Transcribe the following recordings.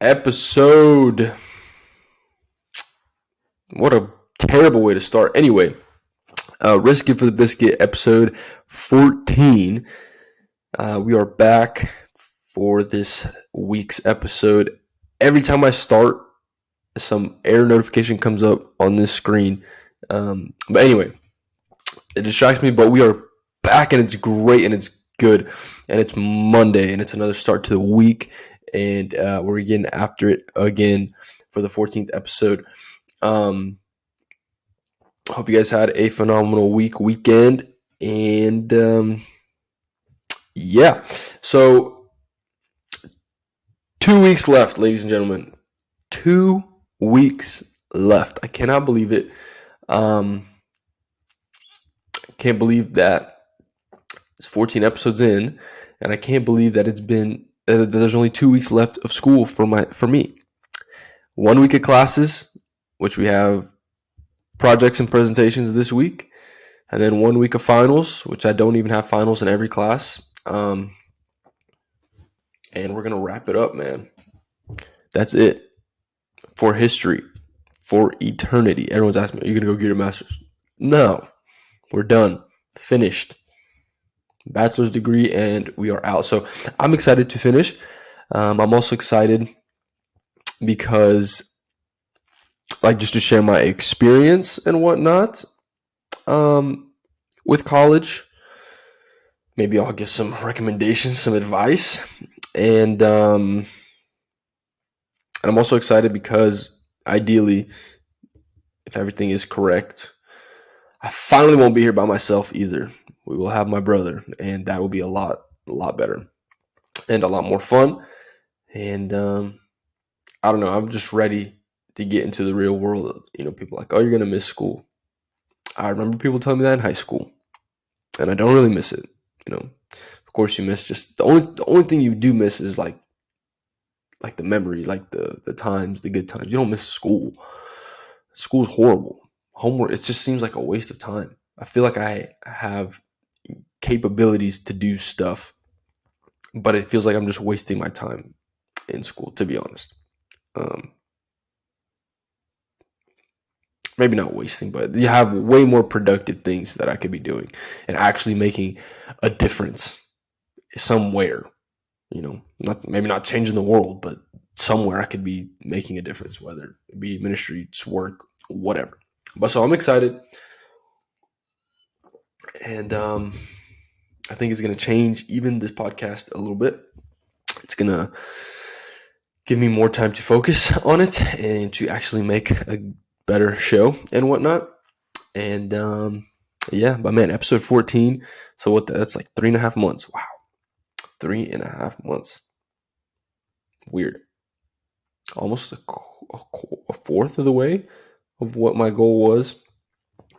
episode. What a terrible way to start. Anyway, Risk It for the Biscuit, episode 14. We are back for this week's episode. Every time I start, some error notification comes up on this screen. But anyway, it distracts me, but we are back and it's great and it's good. And it's Monday and it's another start to the week. And we're getting after it again for the 14th episode. Hope you guys had a phenomenal weekend. And yeah, so 2 weeks left, ladies and gentlemen. 2 weeks left. I cannot believe it. Can't believe that it's 14 episodes in, and I can't believe that it's been there's only 2 weeks left of school for me. 1 week of classes, which we have projects and presentations this week, and then 1 week of finals, which I don't even have finals in every class. And we're gonna wrap it up, man. That's it for history, for eternity. Everyone's asking me, "Are you gonna go get your master's?" No, we're done, finished. Bachelor's degree, and we are out. So I'm excited to finish. I'm also excited because, like, just to share my experience and whatnot with college. Maybe I'll give some recommendations, some advice, and I'm also excited because ideally, if everything is correct, I finally won't be here by myself either. We will have my brother, and that will be a lot better and a lot more fun. And I don't know. I'm just ready to get into the real world. You know, people are like, "Oh, you're gonna miss school." I remember people telling me that in high school, and I don't really miss it. You know, of course, you miss just the only thing you do miss is like the memories, like the times, the good times. You don't miss school. School's horrible. Homework, it just seems like a waste of time. I feel like I have capabilities to do stuff, but it feels like I'm just wasting my time in school, to be honest. Maybe not wasting, but you have way more productive things that I could be doing and actually making a difference somewhere. You know, maybe not changing the world, but somewhere I could be making a difference, whether it be ministry, work, whatever. But so I'm excited, and I think it's going to change even this podcast a little bit. It's going to give me more time to focus on it and to actually make a better show and whatnot. And yeah, but man, episode 14. So that's like 3.5 months. Wow. 3.5 months. Weird. Almost a fourth of the way of what my goal was.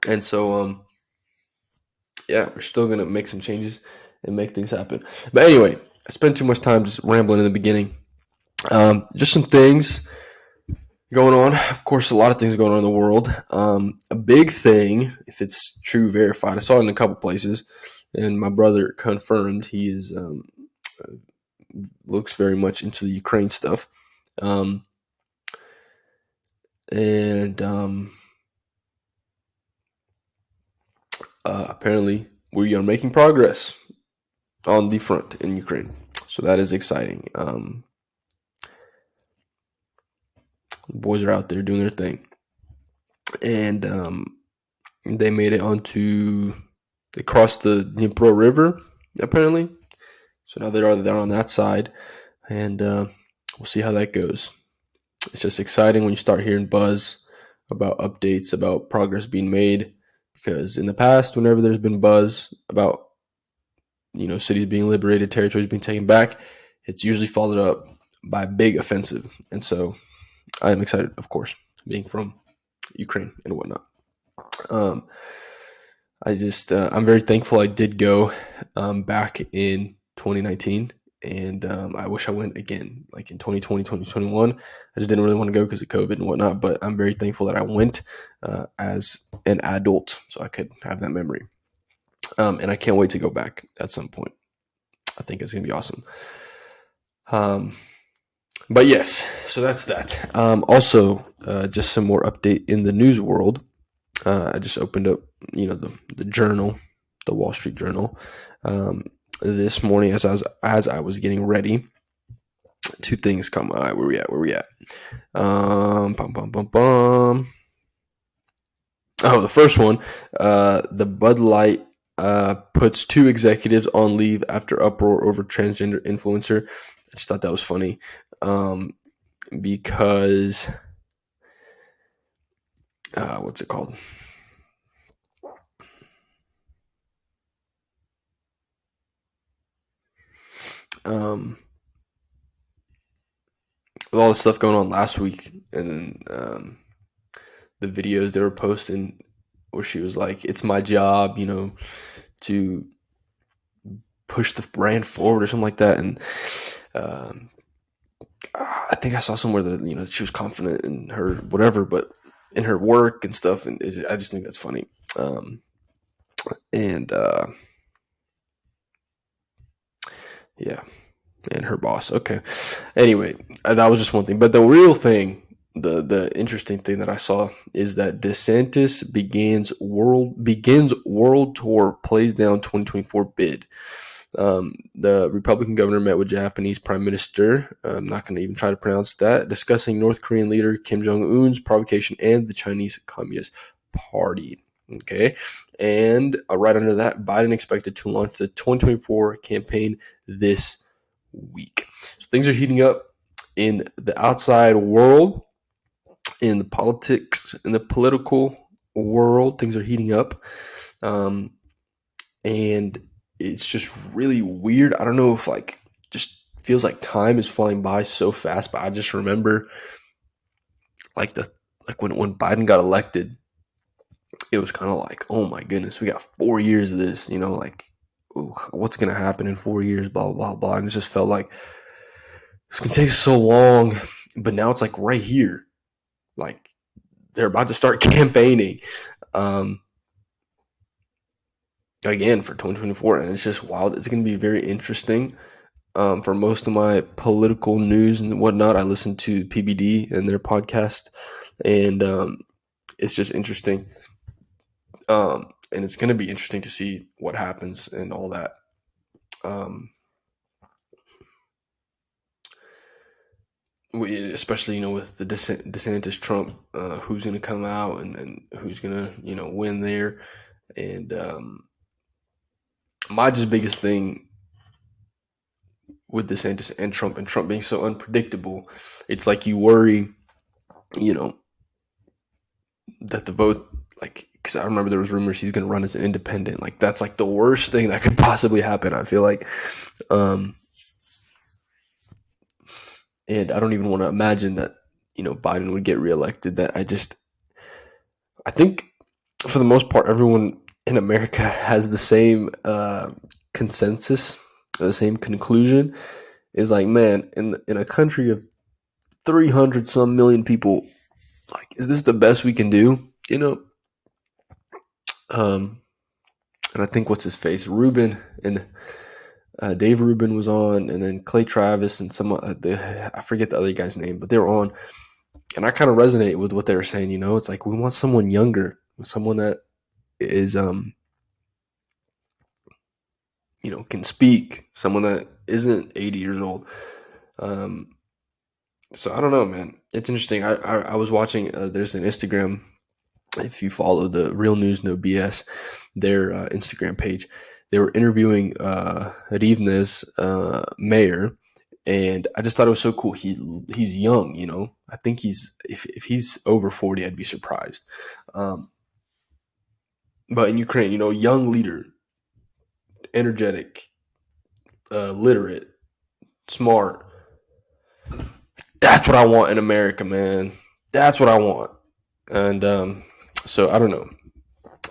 And so, yeah, we're still going to make some changes and make things happen. But anyway, I spent too much time just rambling in the beginning. Just some things going on. Of course, a lot of things going on in the world. A big thing, if it's true, verified, I saw it in a couple places, and my brother confirmed he is looks very much into the Ukraine stuff. Apparently we are making progress on the front in Ukraine. So that is exciting. Boys are out there doing their thing. And they made it they crossed the Dnipro River, apparently. So now they're on that side. And we'll see how that goes. It's just exciting when you start hearing buzz about updates, about progress being made. Because in the past, whenever there's been buzz about, you know, cities being liberated, territories being taken back, it's usually followed up by a big offensive. And so I am excited, of course, being from Ukraine and whatnot. I'm very thankful I did go back in 2019. And I wish I went again, like in 2020, 2021. I just didn't really want to go because of COVID and whatnot. But I'm very thankful that I went as an adult so I could have that memory. And I can't wait to go back at some point. I think it's going to be awesome. But yes, so that's that. Also, just some more update in the news world. I just opened up, the journal, the Wall Street Journal, this morning as I was getting ready. Two things come. All right, where we at? Where we at? Bum, bum, bum, bum. Oh, the first one, the Bud Light puts two executives on leave after uproar over transgender influencer. I just thought that was funny, because what's it called? Um, with all the stuff going on last week, and then the videos they were posting where she was like, "It's my job, to push the brand forward," or something like that, and um, I think I saw somewhere that she was confident in her whatever, but in her work and stuff, and I just think that's funny. And yeah, and her boss. Okay. Anyway, that was just one thing, but the real thing, the interesting thing that I saw is that DeSantis begins world tour, plays down 2024 bid. The Republican governor met with Japanese Prime Minister, I'm not going to even try to pronounce that, discussing North Korean leader Kim Jong Un's provocation and the Chinese Communist Party. Okay, and right under that, Biden expected to launch the 2024 campaign this week. So things are heating up in the outside world, in the politics, in the political world. Things are heating up. Um, and it's just really weird. I don't know if just feels like time is flying by so fast, but I just remember like the when Biden got elected, it was kind of like, oh my goodness, we got 4 years of this, ooh, what's gonna happen in 4 years, blah blah blah, and it just felt like it's gonna take so long, but now it's like right here, like they're about to start campaigning. Um, Again for 2024, and it's just wild. It's going to be very interesting. For most of my political news and whatnot, I listen to PBD and their podcast, and it's just interesting. And it's going to be interesting to see what happens and all that. Especially with the DeSantis Trump, who's going to come out and who's going to win there, and my just biggest thing with DeSantis and Trump being so unpredictable, it's like you worry, you know, that the vote, like, because I remember there was rumors he's going to run as an independent. Like that's like the worst thing that could possibly happen. I feel like, um, and I don't even want to imagine that Biden would get reelected. I think for the most part, everyone in America has the same consensus, the same conclusion. Is like, man, in a country of 300 some million people, like, is this the best we can do? Um, and I think what's his face, Ruben and Dave Rubin was on, and then Clay Travis and I forget the other guy's name, but they were on, and I kind of resonate with what they were saying. It's like we want someone younger, someone that is can speak, someone that isn't 80 years old. So I don't know, man. It's interesting. I was watching. There's an Instagram. If you follow the Real News No BS, their Instagram page, they were interviewing Rivne's mayor, and I just thought it was so cool. He's young, I think if he's over 40, I'd be surprised. But in Ukraine, young leader, energetic, literate, smart. That's what I want in America, man. That's what I want. And so I don't know.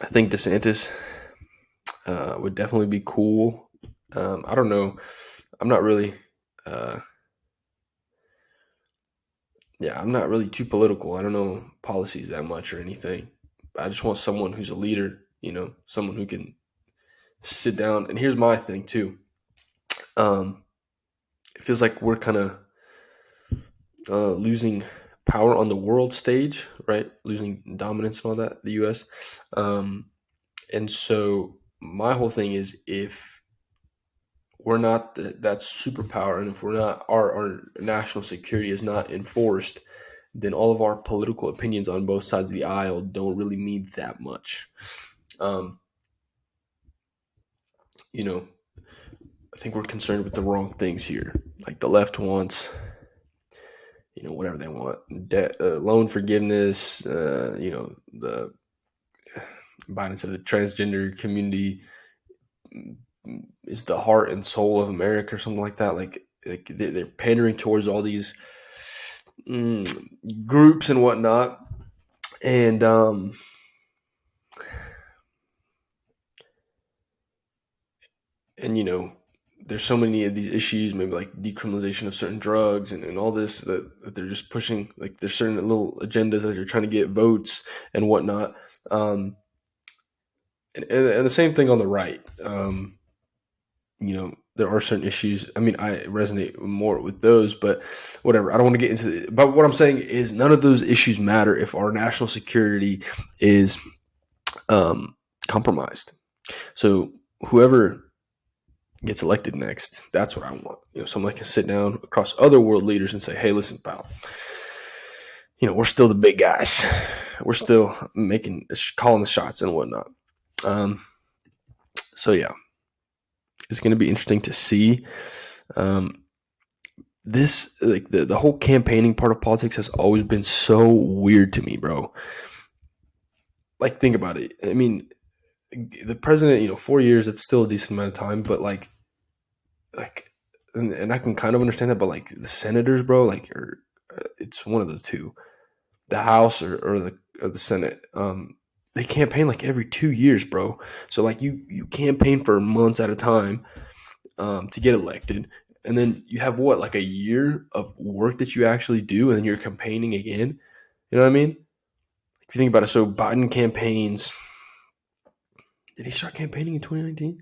I think DeSantis would definitely be cool. I don't know. I'm not really, uh, I'm not really too political. I don't know policies that much or anything. I just want someone who's a leader, someone who can sit down. And here's my thing too. It feels like we're kind of losing power on the world stage, right? Losing dominance and all that, the U.S. Um, and so my whole thing is, if we're not that superpower, and if we're not, our national security is not enforced, then all of our political opinions on both sides of the aisle don't really mean that much. Um, you know, I think we're concerned with the wrong things here. Like the left wants, whatever they want, debt, loan forgiveness, the Biden said the transgender community is the heart and soul of America or something like that. Like they're pandering towards all these mm, groups and whatnot. And there's so many of these issues, maybe like decriminalization of certain drugs and all this, that they're just pushing. Like there's certain little agendas that they're trying to get votes and whatnot. And the same thing on the right. There are certain issues. I mean, I resonate more with those, but whatever. I don't want to get into it. But what I'm saying is, none of those issues matter if our national security is compromised. So whoever gets elected next, that's what I want. Someone that can sit down across other world leaders and say, "Hey, listen, pal. We're still the big guys. We're still calling the shots and whatnot." So yeah, it's going to be interesting to see. This, like, the whole campaigning part of politics has always been so weird to me, bro. Like, think about it. I mean, the president, 4 years, that's still a decent amount of time, but like, and I can kind of understand that, but like the senators, bro, like, it's one of those two, the House or the Senate. They campaign like every 2 years, bro. So like you campaign for months at a time to get elected, and then you have like a year of work that you actually do, and then you're campaigning again. You know what I mean? If you think about it, so Biden campaigns. Did he start campaigning in 2019?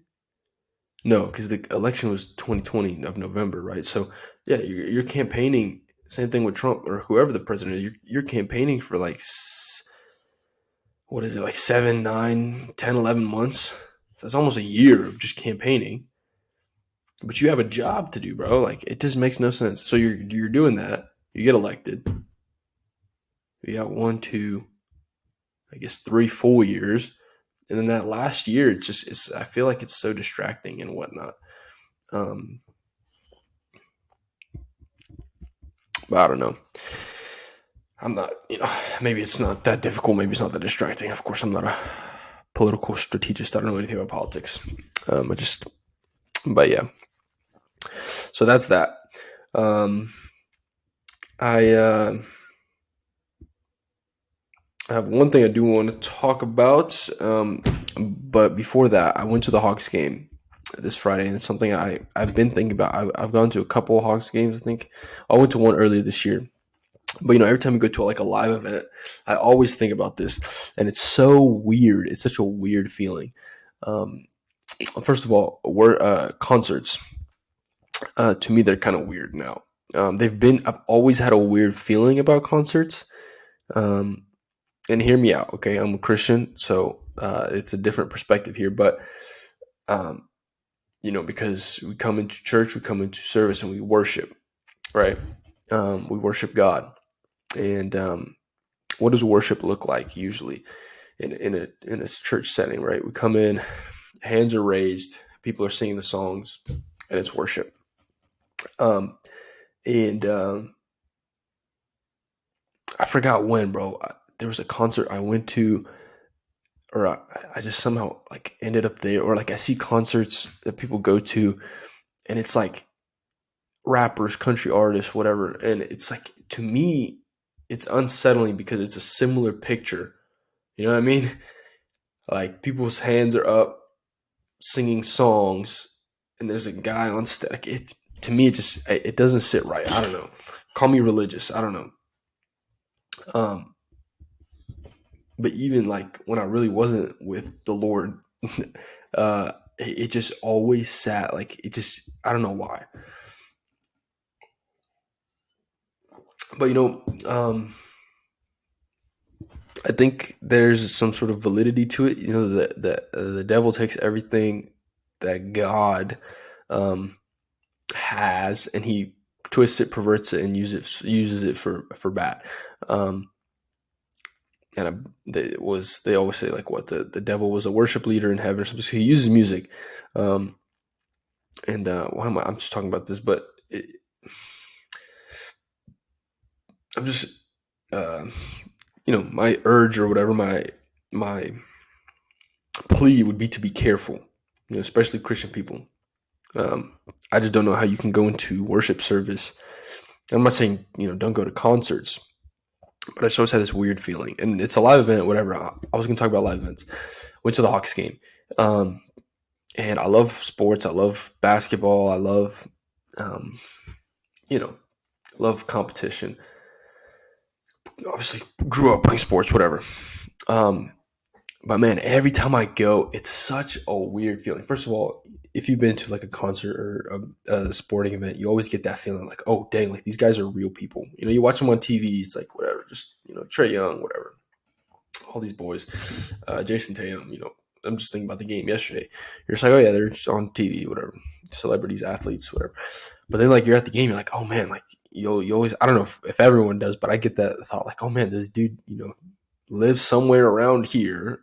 No, because the election was 2020 of November, right? So yeah, you're campaigning. Same thing with Trump or whoever the president is. You're campaigning for like, what is it, like 7, 9, 10, 11 months. That's almost a year of just campaigning. But you have a job to do, bro. Like, it just makes no sense. So you're doing that. You get elected. You got 1, 2, I guess 3 full years, and then that last year, I feel like it's so distracting and whatnot. But I don't know. I'm not, maybe it's not that difficult. Maybe it's not that distracting. Of course, I'm not a political strategist. I don't know anything about politics. But yeah. So that's that. I have one thing I do want to talk about. But before that, I went to the Hawks game this Friday, and it's something I've been thinking about. I've gone to a couple of Hawks games. I think I went to one earlier this year. But every time we go to a live event, I always think about this, and it's so weird. It's such a weird feeling. First of all, concerts. To me, they're kind of weird now. I've always had a weird feeling about concerts. And hear me out, okay? I'm a Christian, so it's a different perspective here. But because we come into church, we come into service, and we worship, right? We worship God. And what does worship look like usually in a church setting, right? We come in, hands are raised, people are singing the songs, and it's worship. And I forgot when, bro. There was a concert I went to, or I just somehow like ended up there, or like I see concerts that people go to, and it's like rappers, country artists, whatever, and it's like, to me, it's unsettling because it's a similar picture. You know what I mean? Like, people's hands are up, singing songs, and there's a guy on stage. Like, to me, it doesn't sit right. I don't know. Call me religious. I don't know. But even like when I really wasn't with the Lord, it just always sat like, I don't know why. But I think there's some sort of validity to it. The devil takes everything that God um, has, and he twists it, perverts it, and uses it for bad. Um, and they always say like what the devil was a worship leader in heaven or something. So he uses music, um, and why am I'm just talking about this, but I'm just uh, my urge or whatever my plea would be to be careful, especially Christian people. Um, I just don't know how you can go into worship service. I'm not saying don't go to concerts, but I just always had this weird feeling, and it's a live event, whatever. I was going to talk about live events. Went to the Hawks game, um, and I love sports. I love basketball. I love, um, you know, love competition. Obviously, grew up playing sports, whatever. Um, But man, every time I go, it's such a weird feeling. First of all, if you've been to like a concert or a sporting event, you always get that feeling like, oh dang, like these guys are real people. You watch them on TV, it's like whatever, just Trey Young, whatever, all these boys, Jason Tatum. I'm just thinking about the game yesterday. You're just like, oh yeah, they're just on TV, whatever, celebrities, athletes, whatever. But then like you're at the game, you're like, oh man, like you always, I don't know if everyone does, but I get that thought like, oh man, this dude, lives somewhere around here.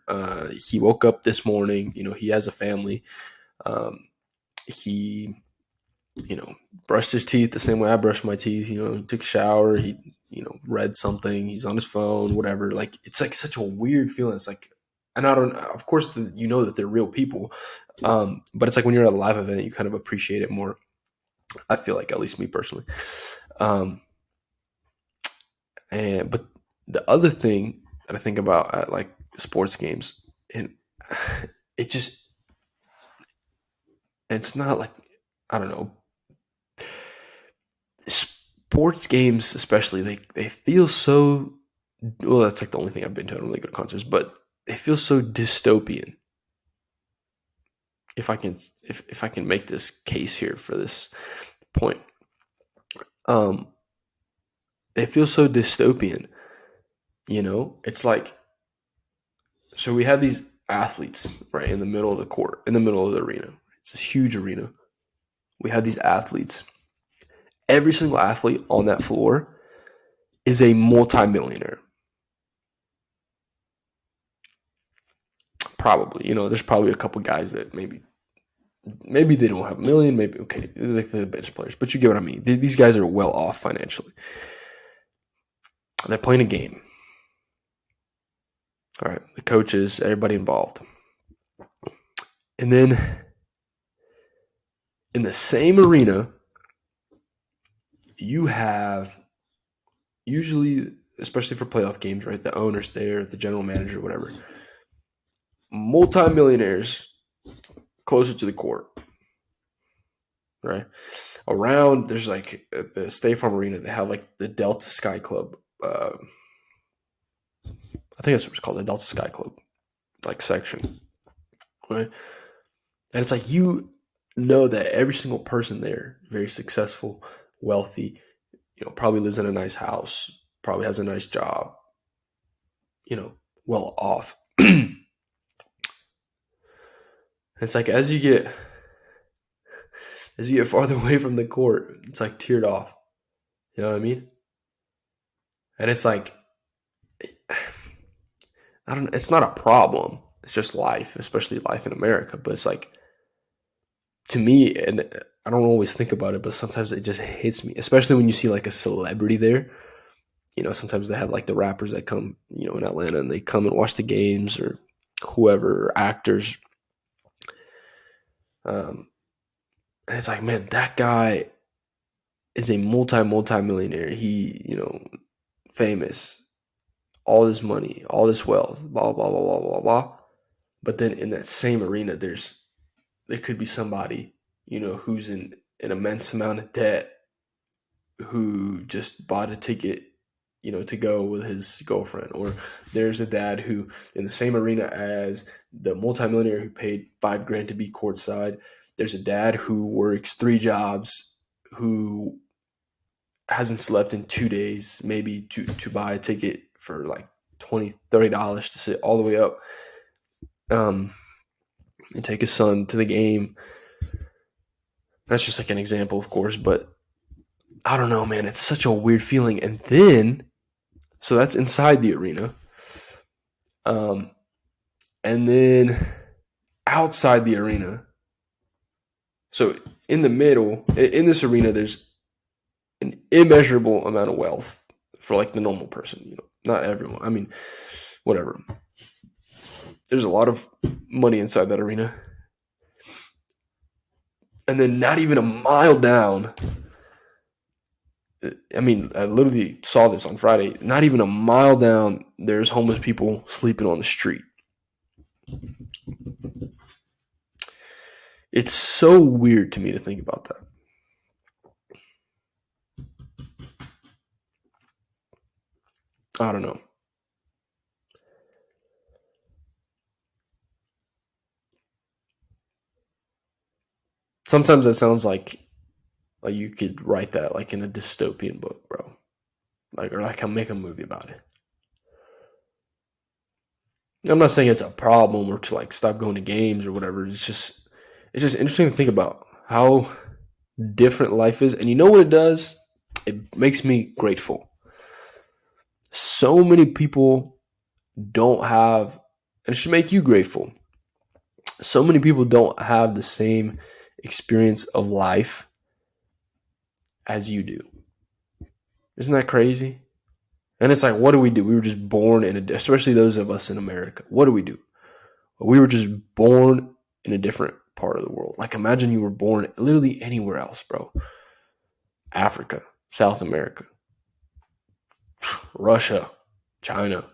He woke up this morning. He has a family. He, brushed his teeth the same way I brushed my teeth. He took a shower. He, read something. He's on his phone, whatever. Like, it's like such a weird feeling. It's like, and I don't, of course, that they're real people. But it's like when you're at a live event, you kind of appreciate it more. I feel like, at least me personally. Um, but the other thing that I think about at like sports games, and it just, it's not like, I don't know, sports games especially, they feel so, well, that's like the only thing I've been to. I don't really go to concerts, but they feel so dystopian. If I can make this case here for this point, um, it feels so dystopian. It's like, so we have these athletes right in the middle of the court, in the middle of the arena. It's this huge arena. We have these athletes. Every single athlete on that floor is a multimillionaire. Probably, there's probably a couple guys that maybe they don't have a million, maybe okay, like the bench players, but you get what I mean. These guys are well off financially. They're playing a game. All right, the coaches, everybody involved, and then in the same arena, you have usually, especially for playoff games, right? The owners there, the general manager, whatever, multimillionaires closer to the court, right? Around, there's like at the State Farm Arena, they have like the Delta Sky Club. I think that's what it's called, the Delta Sky Club, like section, right? And it's like that every single person there, very successful, wealthy, probably lives in a nice house, probably has a nice job, well off. It's like as you get farther away from the court, it's like tiered off. You know what I mean? And it's like, I don't. It's not a problem. It's just life, especially life in America. But it's like, to me, and I don't always think about it, but sometimes it just hits me, especially when you see like a celebrity there. Sometimes they have like the rappers that come, in Atlanta, and they come and watch the games, or whoever, or actors. Um, and it's like, man, that guy is a multi-millionaire. He, famous, all this money, all this wealth, blah blah blah blah blah blah. But then in that same arena, there could be somebody, who's in an immense amount of debt, who just bought a ticket, to go with his girlfriend. Or there's a dad who, in the same arena as the multimillionaire who paid $5,000 to be courtside, there's a dad who works 3 jobs, who hasn't slept in 2 days, maybe to buy a ticket for like $20-$30 to sit all the way up, and take his son to the game. That's just like an example, of course, but I don't know, man. It's such a weird feeling. And then, so that's inside the arena. And then outside the arena, so in the middle, in this arena, there's an immeasurable amount of wealth for like the normal person, you know, not everyone. I mean, whatever. There's a lot of money inside that arena. And then not even a mile down, I mean, I literally saw this on Friday. Not even a mile down, there's homeless people sleeping on the street. It's so weird to me to think about that. I don't know. Sometimes that sounds like you could write that like in a dystopian book, bro. Like, or like I'll make a movie about it. I'm not saying it's a problem or to like stop going to games or whatever. It's just interesting to think about how different life is. And you know what it does? It makes me grateful. So many people don't have, and it should make you grateful. So many people don't have the same experience of life as you do. Isn't that crazy? And it's like, what do? We were just born especially those of us in America. What do? We were just born in a different part of the world. Like, imagine you were born literally anywhere else, bro. Africa, South America, Russia, China.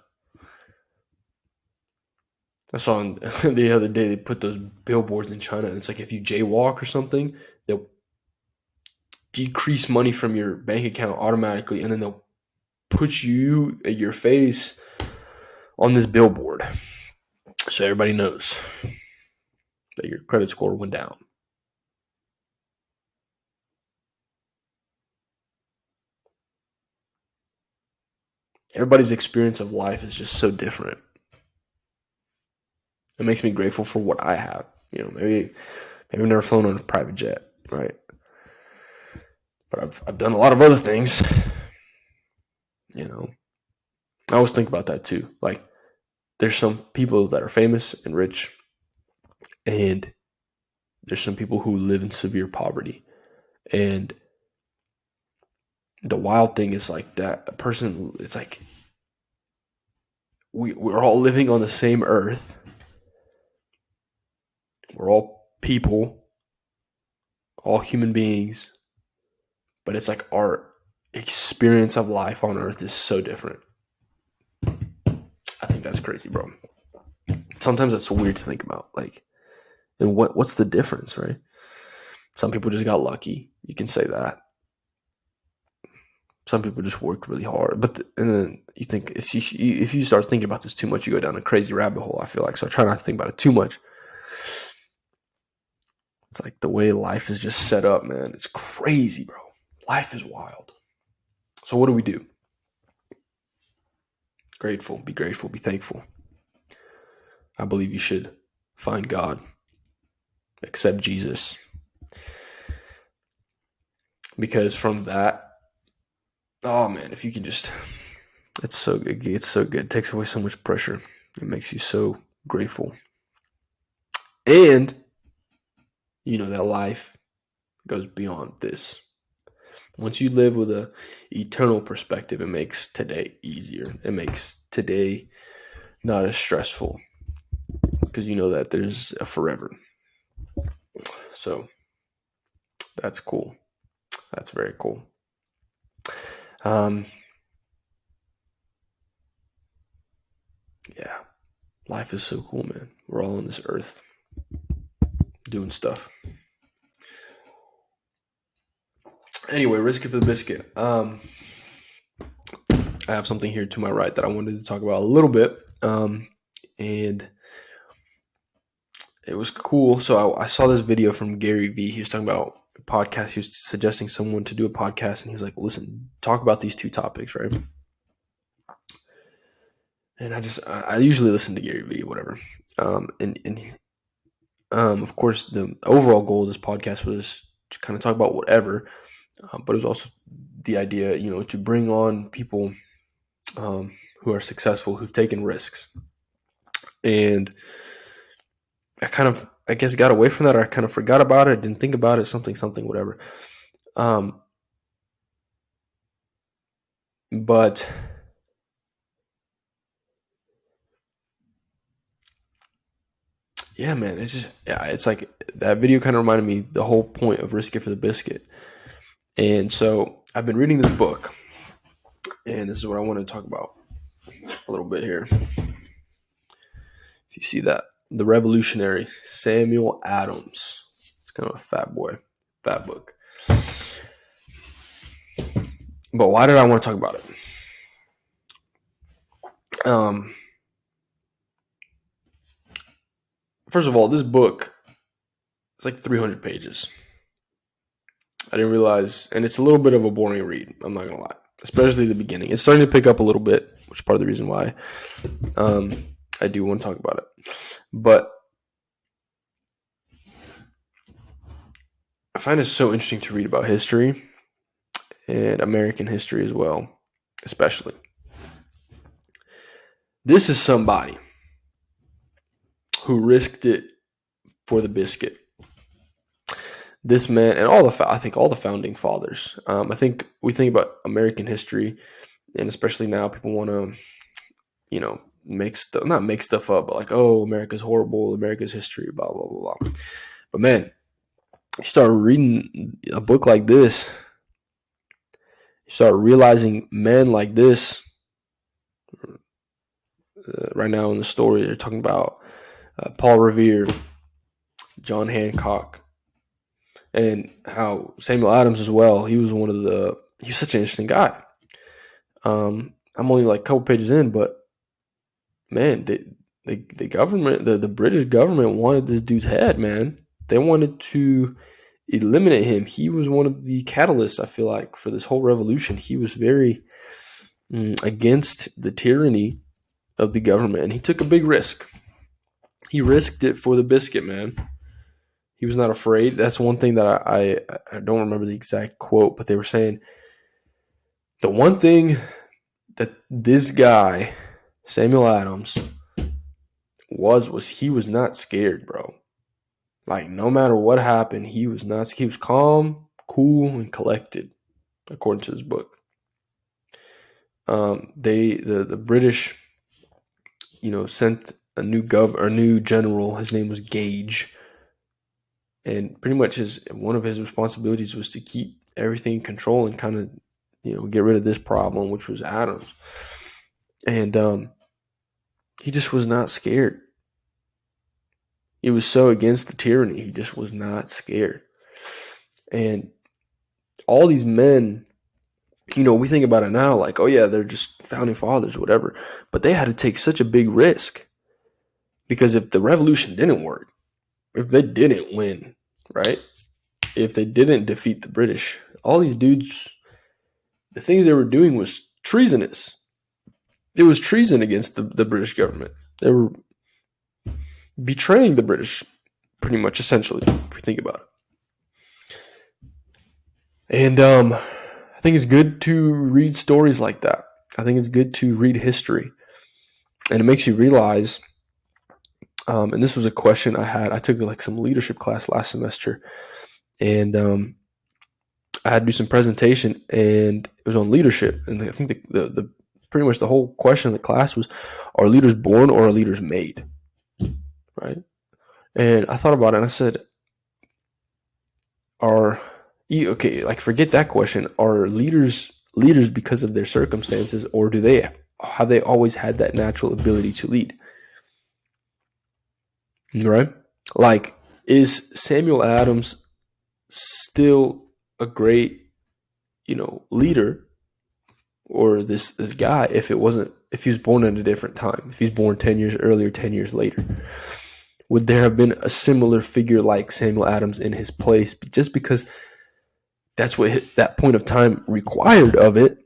I saw the other day they put those billboards in China, and it's like if you jaywalk or something, they'll decrease money from your bank account automatically, and then they'll put your face on this billboard so everybody knows that your credit score went down. Everybody's experience of life is just so different. It makes me grateful for what I have. You know, maybe I've never flown on a private jet, right? But I've done a lot of other things. You know, I always think about that too. Like, there's some people that are famous and rich, and there's some people who live in severe poverty. And the wild thing is like that a person, it's like we're all living on the same earth. We're all people, all human beings, but it's like our experience of life on earth is so different. I think that's crazy, bro. Sometimes that's weird to think about. Like, and what's the difference, right? Some people just got lucky. You can say that. Some people just worked really hard. And then you think, if you start thinking about this too much, you go down a crazy rabbit hole, I feel like. So I try not to think about it too much. It's like the way life is just set up, man. It's crazy, bro. Life is wild. So what do? Grateful, be thankful. I believe you should find God, accept Jesus. Because from that, oh man, if you can just, it's so good. It's so good. It takes away so much pressure. It makes you so grateful. And you know that life goes beyond this. Once you live with an eternal perspective, it makes today easier. It makes today not as stressful because you know that there's a forever. So that's cool. That's very cool. Yeah, life is so cool, man. We're all on this earth doing stuff. Anyway, risk it for the biscuit. I have something here to my right that I wanted to talk about a little bit. And it was cool. So I saw this video from Gary Vee. He was talking about podcast. He was suggesting someone to do a podcast, and he was like, listen, talk about these two topics, right? And I usually listen to Gary Vee, whatever. Of course, the overall goal of this podcast was to kind of talk about whatever, but it was also the idea, to bring on people who are successful, who've taken risks. And I guess, got away from that, or I kind of forgot about it, didn't think about it, something, whatever. But yeah, man, it's like that video kind of reminded me the whole point of Risk It for the Biscuit. And so I've been reading this book, and this is what I want to talk about a little bit here. If you see that, The Revolutionary, Samuel Adams. It's kind of a fat book. But why did I want to talk about it? First of all, this book, it's like 300 pages. I didn't realize, and it's a little bit of a boring read, I'm not going to lie, especially the beginning. It's starting to pick up a little bit, which is part of the reason why I do want to talk about it. But I find it so interesting to read about history, and American history as well, especially. This is somebody who risked it for the biscuit. This man, and I think all the founding fathers. I think we think about American history, and especially now, people want to, not make stuff up, but like, oh, America's horrible, America's history, blah blah blah blah. But man, you start reading a book like this, you start realizing men like this. Right now in the story, they're talking about Paul Revere, John Hancock, and how Samuel Adams as well. He was such an interesting guy. I'm only like a couple pages in, but man, the government, the British government wanted this dude's head, man. They wanted to eliminate him. He was one of the catalysts, I feel like, for this whole revolution. He was very against the tyranny of the government, and he took a big risk. He risked it for the biscuit, man. He was not afraid. That's one thing that I don't remember the exact quote, but they were saying the one thing that this guy, Samuel Adams, was he was not scared, bro. Like, no matter what happened, he was calm, cool, and collected, according to this book. The British, sent a new general. His name was Gage. And pretty much one of his responsibilities was to keep everything in control and kind of, get rid of this problem, which was Adams. And he just was not scared. He was so against the tyranny. He just was not scared. And all these men, we think about it now like, oh yeah, they're just founding fathers or whatever. But they had to take such a big risk. Because if the revolution didn't work, if they didn't win, right? If they didn't defeat the British, all these dudes, the things they were doing was treasonous. It was treason against the British government. They were betraying the British, pretty much, essentially, if you think about it. And I think it's good to read stories like that. I think it's good to read history. And it makes you realize, and this was a question I had. I took like some leadership class last semester, and I had to do some presentation, and it was on leadership. And I think the pretty much the whole question of the class was, are leaders born or are leaders made? Right? And I thought about it, and I said, forget that question. Are leaders because of their circumstances, or have they always had that natural ability to lead? Right? Like, is Samuel Adams still a great, leader, or this guy if he was born at a different time, if he's born 10 years earlier, 10 years later? Would there have been a similar figure like Samuel Adams in his place, just because that's what that point of time required of it,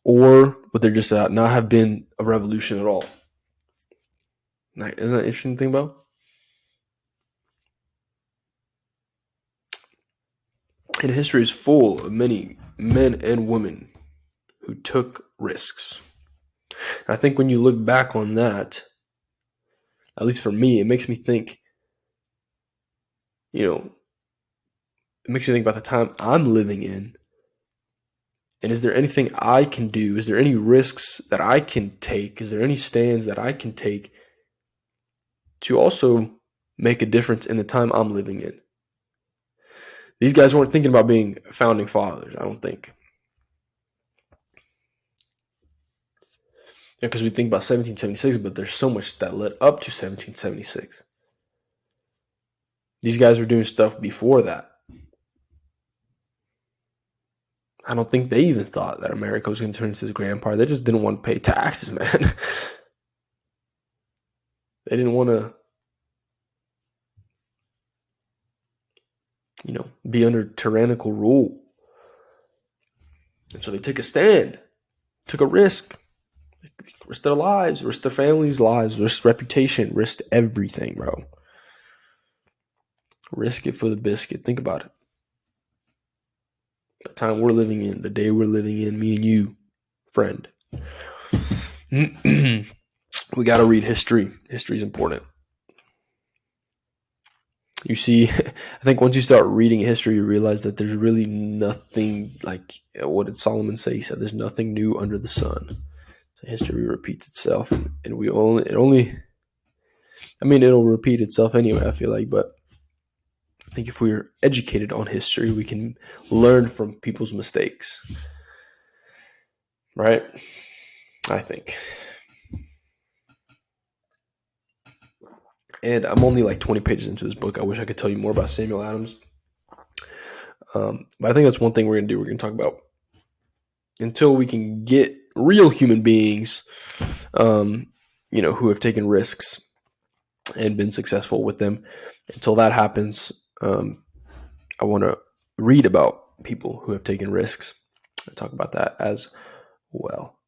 or would there just not have been a revolution at all? Isn't that an interesting thing about? And history is full of many men and women who took risks. And I think when you look back on that, at least for me, it makes me think, it makes me think about the time I'm living in. And is there anything I can do? Is there any risks that I can take? Is there any stands that I can take to also make a difference in the time I'm living in? These guys weren't thinking about being founding fathers, I don't think. Because we think about 1776, but there's so much that led up to 1776. These guys were doing stuff before that. I don't think they even thought that America was going to turn into this great empire. They just didn't want to pay taxes, man. They didn't want to, be under tyrannical rule. And so they took a stand, took a risk, risked their lives, risked their families' lives, risked reputation, risked everything, bro. Risk it for the biscuit. Think about it. The time we're living in, the day we're living in, me and you, friend. We got to read history. History is important. You see, I think once you start reading history, you realize that there's really nothing, like, what did Solomon say? He said, there's nothing new under the sun. So history repeats itself, and it'll repeat itself anyway, I feel like, but I think if we're educated on history, we can learn from people's mistakes. Right? I think. And I'm only like 20 pages into this book. I wish I could tell you more about Samuel Adams. But I think that's one thing we're going to do. We're going to talk about, until we can get real human beings, who have taken risks and been successful with them. Until that happens, I want to read about people who have taken risks and talk about that as well.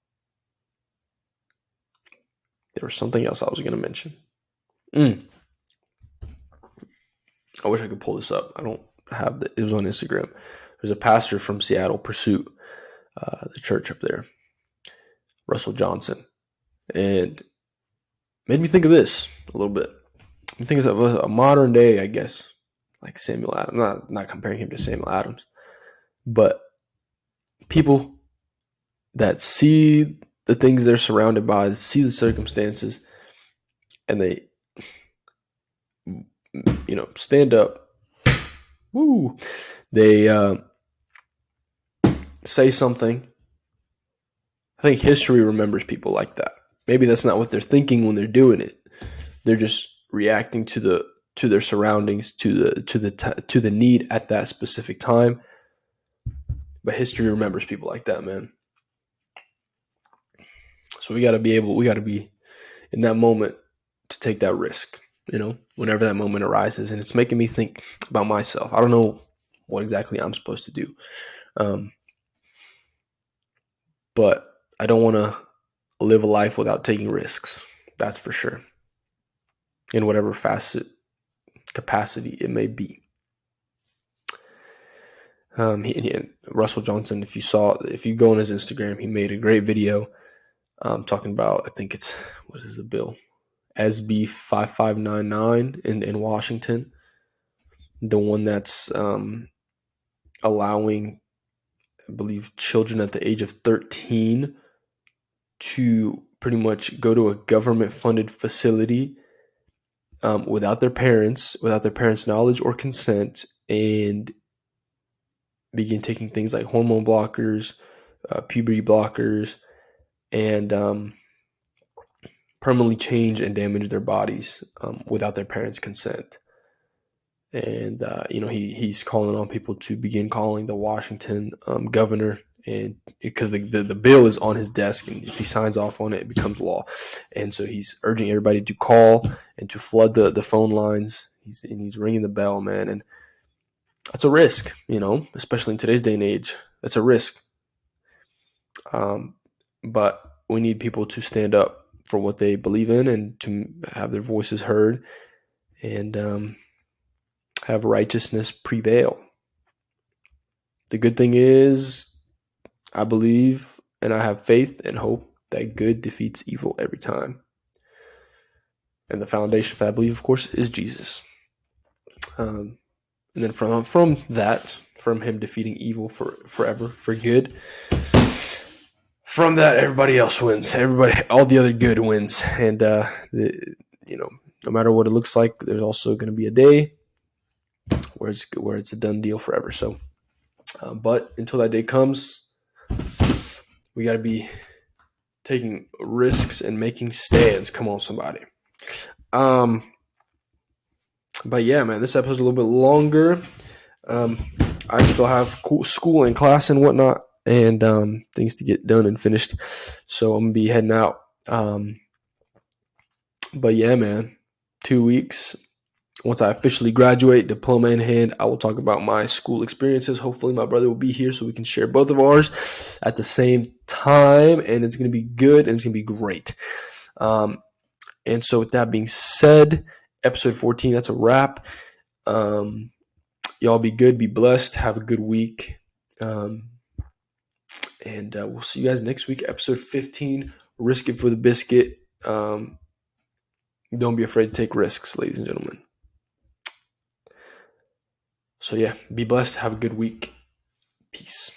There was something else I was going to mention. I wish I could pull this up. I don't have it was on Instagram. There's a pastor from Seattle Pursuit, the church up there, Russell Johnson, and made me think of this a little bit. I think it's a modern day, I guess, like Samuel Adams. Not comparing him to Samuel Adams, but people that see the things they're surrounded by, see the circumstances, and they stand up. Woo! They say something. I think history remembers people like that. Maybe that's not what they're thinking when they're doing it. They're just reacting to their surroundings, to the need at that specific time. But history remembers people like that, man. So we got to be in that moment to take that risk. Whenever that moment arises, and it's making me think about myself. I don't know what exactly I'm supposed to do, but I don't want to live a life without taking risks. That's for sure. In whatever capacity it may be. Russell Johnson, if you go on his Instagram, he made a great video talking about, I think it's, what is the bill? SB 5599 in Washington, the one that's allowing, I believe, children at the age of 13 to pretty much go to a government-funded facility without their parents' knowledge or consent, and begin taking things like hormone blockers, puberty blockers, and permanently change and damage their bodies without their parents' consent. And he's calling on people to begin calling the Washington governor, and because the bill is on his desk, and if he signs off on it, it becomes law. And so he's urging everybody to call and to flood the phone lines. He's ringing the bell, man. And That's a risk, especially in today's day and age. That's a risk. But we need people to stand up for what they believe in and to have their voices heard and have righteousness prevail. The good thing is, I believe and I have faith and hope that good defeats evil every time. And the foundation for that belief, of course, is Jesus. And then from him defeating evil forever for good, from that everybody else wins. All the other good wins. And no matter what it looks like, there's also going to be a day where it's a done deal forever. So, but until that day comes, we got to be taking risks and making stands. Come on, somebody. But yeah, man, this episode's a little bit longer. I still have school and class and whatnot, and things to get done and finished. So I'm gonna be heading out. But yeah, man, 2 weeks. Once I officially graduate, diploma in hand, I will talk about my school experiences. Hopefully my brother will be here so we can share both of ours at the same time, and it's going to be good and it's going to be great. And so with that being said, episode 14, that's a wrap. Y'all be good, be blessed, have a good week. And we'll see you guys next week, episode 15, Risk It for the Biscuit. Don't be afraid to take risks, ladies and gentlemen. So yeah, be blessed, have a good week. Peace.